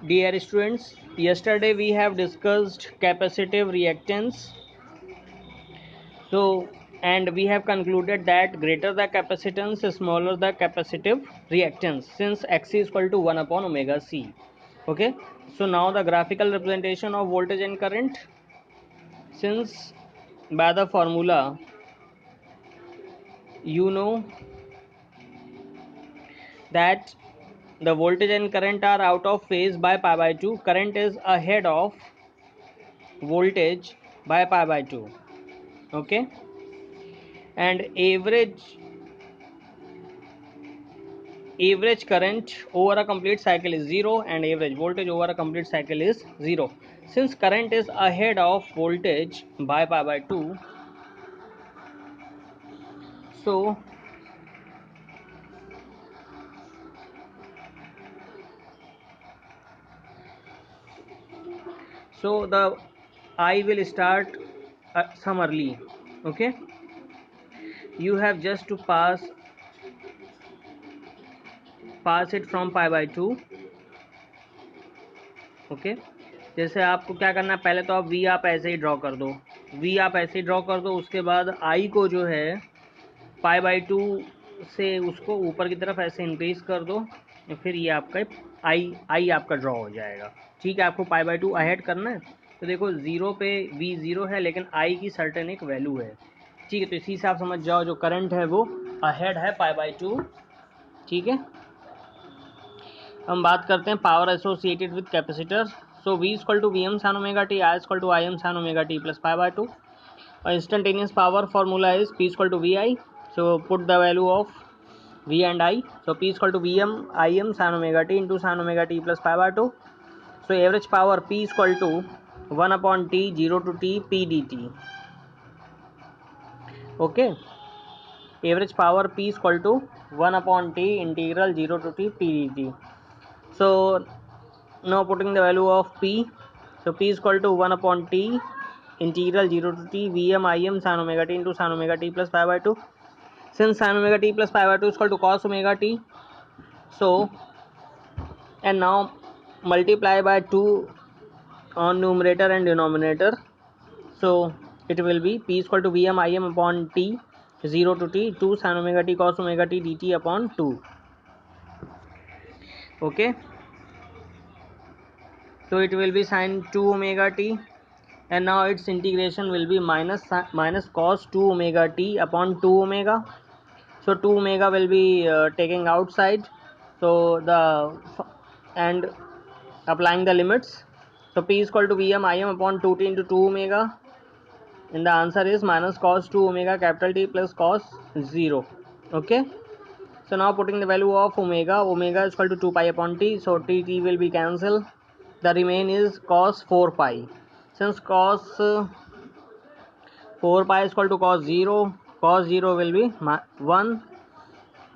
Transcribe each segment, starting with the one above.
Dear students, yesterday we have discussed capacitive reactance. So, and we have concluded that greater the capacitance, smaller the capacitive reactance, since X is equal to 1 upon omega C. Okay. So now the graphical representation of voltage and current, since by the formula you know that the voltage and current are out of phase by pi by 2. Current is ahead of voltage by pi by 2. Okay. And average current over a complete cycle is 0 and average voltage over a complete cycle is 0. Since current is ahead of voltage by pi by 2, so the I will start some early. Okay, you have just to pass it from pi by 2. Okay जैसे आपको क्या करना है, पहले तो आप we आप ऐसे ही ड्रॉ कर दो, उसके बाद आई को जो है पाई बाई 2 से उसको ऊपर की तरफ ऐसे इंक्रीज कर दो, फिर ये आपका आई आपका ड्रॉ हो जाएगा। ठीक है, आपको पाई बाई 2 अहेड करना है, तो देखो 0 पे वी 0 है लेकिन आई की सर्टेन एक वैल्यू है। ठीक है, तो इसी से आप समझ जाओ जो करंट है वो अहेड है पाई बाई 2। ठीक है, हम बात करते हैं power associated with capacitor. So V equal to V M sine omega T, I equal to I M sine omega T plus pi by 2। और instantaneous power formula is P equal to V I. So put the value of V and I. So P is equal to Vm Im sin omega t into sin omega t plus pi by 2. So average power P is equal to 1 upon t 0 to t p dt. Okay, average power P is equal to 1 upon t integral 0 to t p dt. So now putting the value of P, so P is equal to 1 upon t integral 0 to t Vm Im sin omega t into sin omega t plus pi by 2. Since sin omega t plus pi by 2 is equal to cos omega t, so and now multiply by 2 on numerator and denominator. So it will be P is equal to Vm Im upon t 0 to t 2 sin omega t cos omega t dt upon 2. Okay, so it will be sin 2 omega t, and now its integration will be minus cos 2 omega t upon 2 omega. So 2 omega will be taking outside, so the and applying the limits. So P is equal to Vm Im upon 2t into 2 omega, and the answer is minus cos 2 omega capital T plus cos 0. Okay, so now putting the value of omega is equal to 2 pi upon t, so t will be cancelled, the remain is cos 4 pi. Since cos 4 pi is equal to cos 0 will be 1,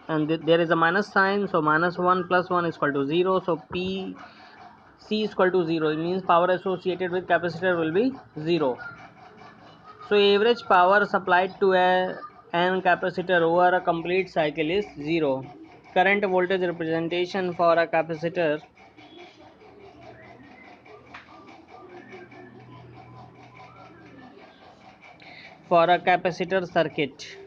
and there is a minus sign, so minus 1 plus 1 is equal to 0. So P C is equal to 0, it means power associated with capacitor will be 0. So average power supplied to an capacitor over a complete cycle is 0. Current voltage representation for a capacitor circuit.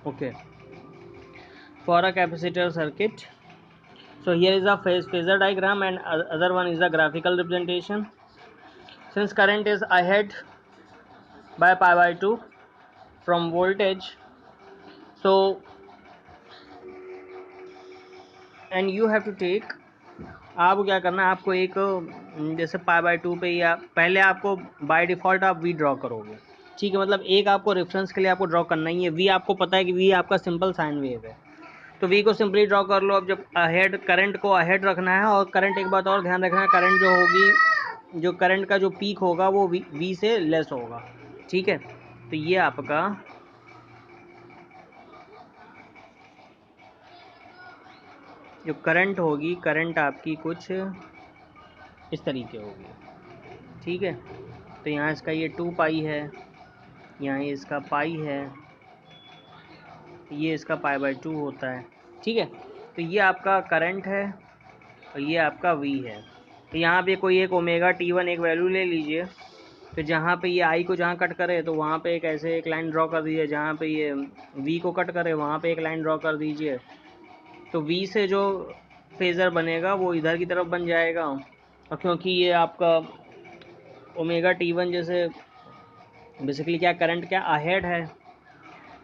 Okay, for a capacitor circuit, so here is a phasor diagram and other one is the graphical representation. Since current is ahead by pi by 2 from voltage, so and you have to take, आपको क्या करना है, आपको एक जैसे पाई by 2 पे या पहले आपको बाय डिफ़ॉल्ट आप वी ड्रॉ करोगे। ठीक है, मतलब एक आपको रेफरेंस के लिए आपको ड्रॉ करना ही है। वी आपको पता है कि वी आपका सिंपल साइन वेव है, तो वी को सिंपली ड्रॉ कर लो। अब जब अहेड करंट को अहेड रखना है, और करंट एक बात और ध्यान रखना है, करंट जो होगी, जो करंट का जो पीक होगा वो वी से लेस होगा। ठीक है, तो ये आपका जो करंट होगी, करंट आपकी कुछ इस तरीके होगी। ठीक है, तो यहाँ इसका ये 2 पाई है, यहाँ इसका पाई है, ये इसका पाई/2 होता है। ठीक है, तो ये आपका करंट है और ये आपका V है। तो यहाँ पे कोई एक ओमेगा T1 एक वैल्यू ले लीजिए, तो जहाँ पे ये आई को जहाँ कट करे तो वहाँ पे एक ऐसे एक लाइन ड्रॉ कर दीजिए, जहाँ पे ये V को कट करे वहाँ पे एक लाइन ड्रॉ कर दीजिए। तो V से जो फेज़र बनेगा वो इधर की तरफ बन जाएगा, और क्योंकि ये आपका ओमेगा T1 जैसे बेसिकली क्या करंट क्या अहेड है,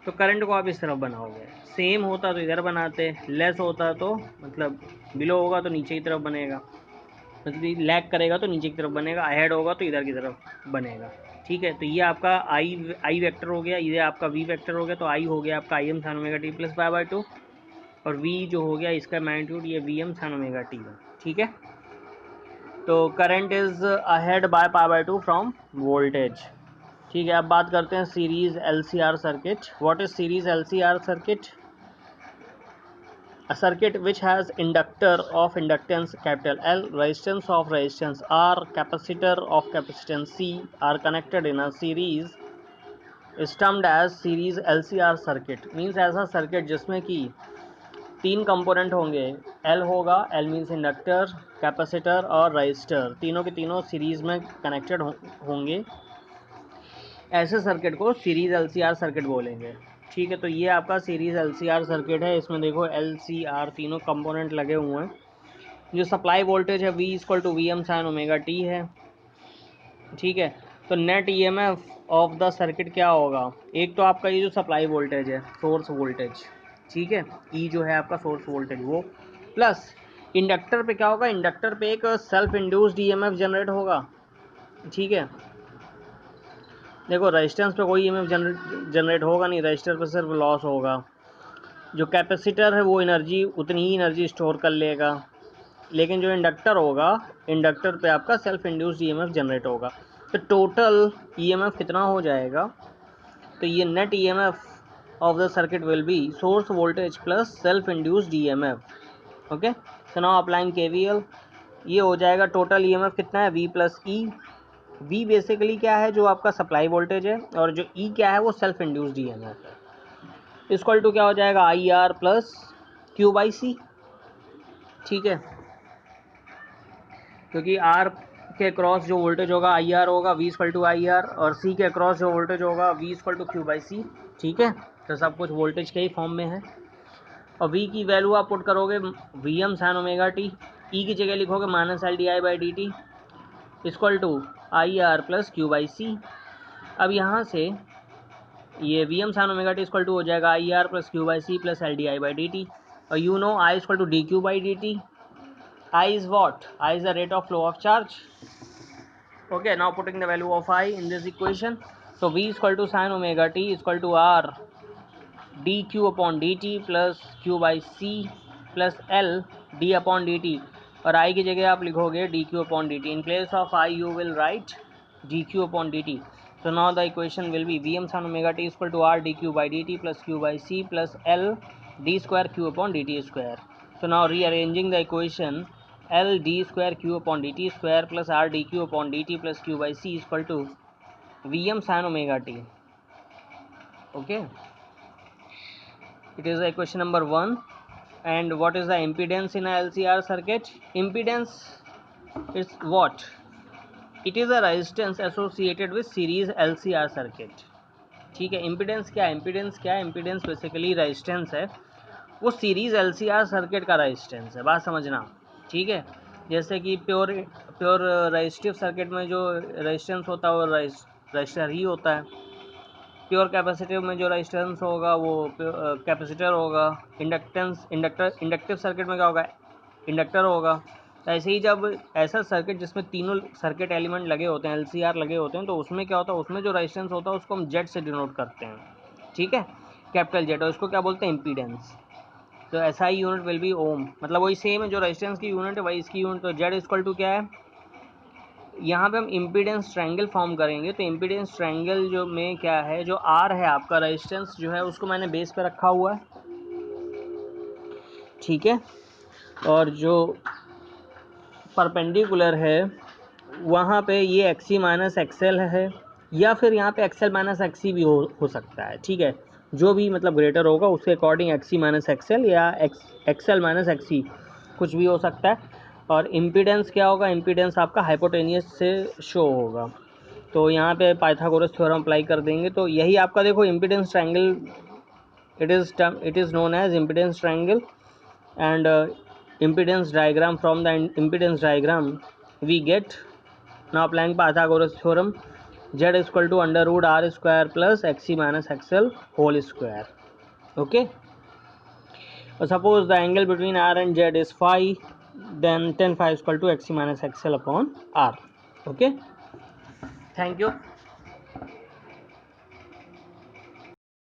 तो करंट को आप इस तरफ बनाओगे। सेम होता तो इधर बनाते, लेस होता तो मतलब बिलो होगा तो नीचे की तरफ बनेगा, मतलब लैग करेगा तो नीचे की तरफ बनेगा, अहेड होगा तो इधर की तरफ बनेगा। ठीक है, तो ये आपका आई वेक्टर हो गया, ये आपका वी वेक्टर हो गया। तो आई हो गया आपका I M sine omega T plus pi, और वी जो हो गया इसका मैग्नीट्यूड ये V M sine omega T है। ठीक है, तो current is ahead by pi from voltage. ठीक है, अब बात करते हैं series LCR circuit. What is series LCR circuit? A circuit which has inductor of inductance capital L, resistance of resistance R, capacitor of capacitance C are connected in a series is termed as series LCR circuit. Means ऐसा circuit जिसमें कि 3 component होंगे, L होगा, L means inductor, capacitor और register, तीनों के तीनों series में कनेक्टेड होंगे, ऐसे सर्किट को सीरीज LCR सर्किट बोलेंगे। ठीक है, तो ये आपका सीरीज LCR सर्किट है। इसमें देखो LCR तीनों कंपोनेंट लगे हुए हैं। जो सप्लाई वोल्टेज है V equal to VM sine omega T है। ठीक है, तो net EMF of the circuit क्या होगा? एक तो आपका ये जो सप्लाई वोल्टेज है, सोर्स वोल्टेज, ठीक है, E जो है आपका सोर्स वोल्टेज वो, प्लस इंडक्टर पे क्या होगा? इंडक्टर पे एक सेल्फ इंड्यूस्ड EMF जनरेट होगा। ठीक है, देखो रेजिस्टेंस पे कोई EMF जनरेट होगा नहीं, रजिस्टर पे सिर्फ लॉस होगा। जो कैपेसिटर है वो एनर्जी उतनी ही एनर्जी स्टोर कर लेगा, लेकिन जो इंडक्टर होगा, इंडक्टर पे आपका सेल्फ इंड्यूस्ड EMF जनरेट होगा। तो टोटल EMF कितना हो जाएगा? तो ये net EMF of the circuit will be source voltage plus self induced EMF। Okay, so now applying KVL, ये हो जाएगा टोटल EMF कितना है? V plus E। V basically क्या है? जो आपका सप्लाई वोल्टेज है, और जो E क्या है? वो सेल्फ इंड्यूस्ड EMF है। इक्वल टू क्या हो जाएगा? IR plus Q/C। ठीक है, क्योंकि R के क्रॉस जो वोल्टेज होगा IR होगा, V इक्वल टू IR, और C के क्रॉस जो वोल्टेज होगा V इक्वल टू Q/C। ठीक है, तो सब कुछ वोल्टेज के ही फॉर्म में है। और V की वैल्यू आप पुट करोगे VM sine omega T, E की जगह लिखोगे -LdI/dt equal to IR plus Q/C। अब यहाँ से ये VM sine omega T equal to हो जाएगा IR plus Q/C plus LdI/dt, और you know I equal to dQ/dt। I is what? I is the rate of flow of charge. Okay, now putting the value of I in this equation. So V is equal to sin omega t is equal to R dq upon dt plus Q/C plus L d upon dt, और I की जगह आप लिखोगे dq upon dt. In place of I you will write dq upon dt. So now the equation will be Vm sin omega t is equal to R dq by dt plus Q/C plus L d square q upon dt square. So now rearranging the equation, L d square q upon dt square plus R dq upon dt plus Q/C is equal to Vm sin omega t. Okay, it is equation number 1. And what is the impedance in a LCR circuit? Impedance is what? It is a resistance associated with series LCR circuit. ठीक है, impedance क्या है? Impedance क्या है? Impedance basically resistance है, वो series LCR circuit का resistance है, बात समझना। ठीक है, जैसे कि प्योर रेजिस्टिव सर्किट में जो रेजिस्टेंस होता है वो रजिस्टर ही होता है, प्योर कैपेसिटिव में जो रेजिस्टेंस होगा वो कैपेसिटर होगा, इंडक्टिव सर्किट में क्या होगा? इंडक्टर होगा। ऐसे ही जब ऐसा सर्किट जिसमें तीनों सर्किट एलिमेंट लगे होते हैं, LCR लगे होते हैं, तो उसमें क्या होता है? उसमें जो रेजिस्टेंस होता है उसको हम जेड से डिनोट करते हैं। ठीक है, कैपिटल जेड, और उसको क्या बोलते हैं? इम्पीडेंस। तो SI यूनिट विल बी ओम, मतलब वही सेम है, जो रेजिस्टेंस की यूनिट है वही इसकी यूनिट। तो जेड इक्वल टू क्या है? यहाँ पे हम इम्पीडेंस ट्रायंगल फॉर्म करेंगे, तो इम्पीडेंस ट्रायंगल जो में क्या है? जो R है आपका रेजिस्टेंस जो है उसको मैंने बेस पे रखा हुआ है। ठीक है, और जो परपेंडिकुलर है वहाँ पे ये एक्स माइनस एक्सएल है, या फिर यहाँ पे एक्सएल माइनस एक्सी भी हो सकता है, ठीक है। जो भी मतलब ग्रेटर होगा उसके अकॉर्डिंग एक्सी माइनस एक्सएल या एक्सएल माइनस एक्सी कुछ भी हो सकता है। और इम्पीडेंस क्या होगा, इम्पीडेंस आपका हाइपोटेनियस से शो होगा। तो यहाँ पे पाइथागोरस थ्योरम अप्लाई कर देंगे तो यही आपका देखो impedance triangle, it is known as impedance triangle. And impedance diagram, from the impedance diagram we get, now applying Pythagoras theorem, z is equal to under root r square plus xc minus xl whole square. Okay, suppose the angle between r and z is phi, then tan phi is equal to xc minus xl upon r. Okay, thank you.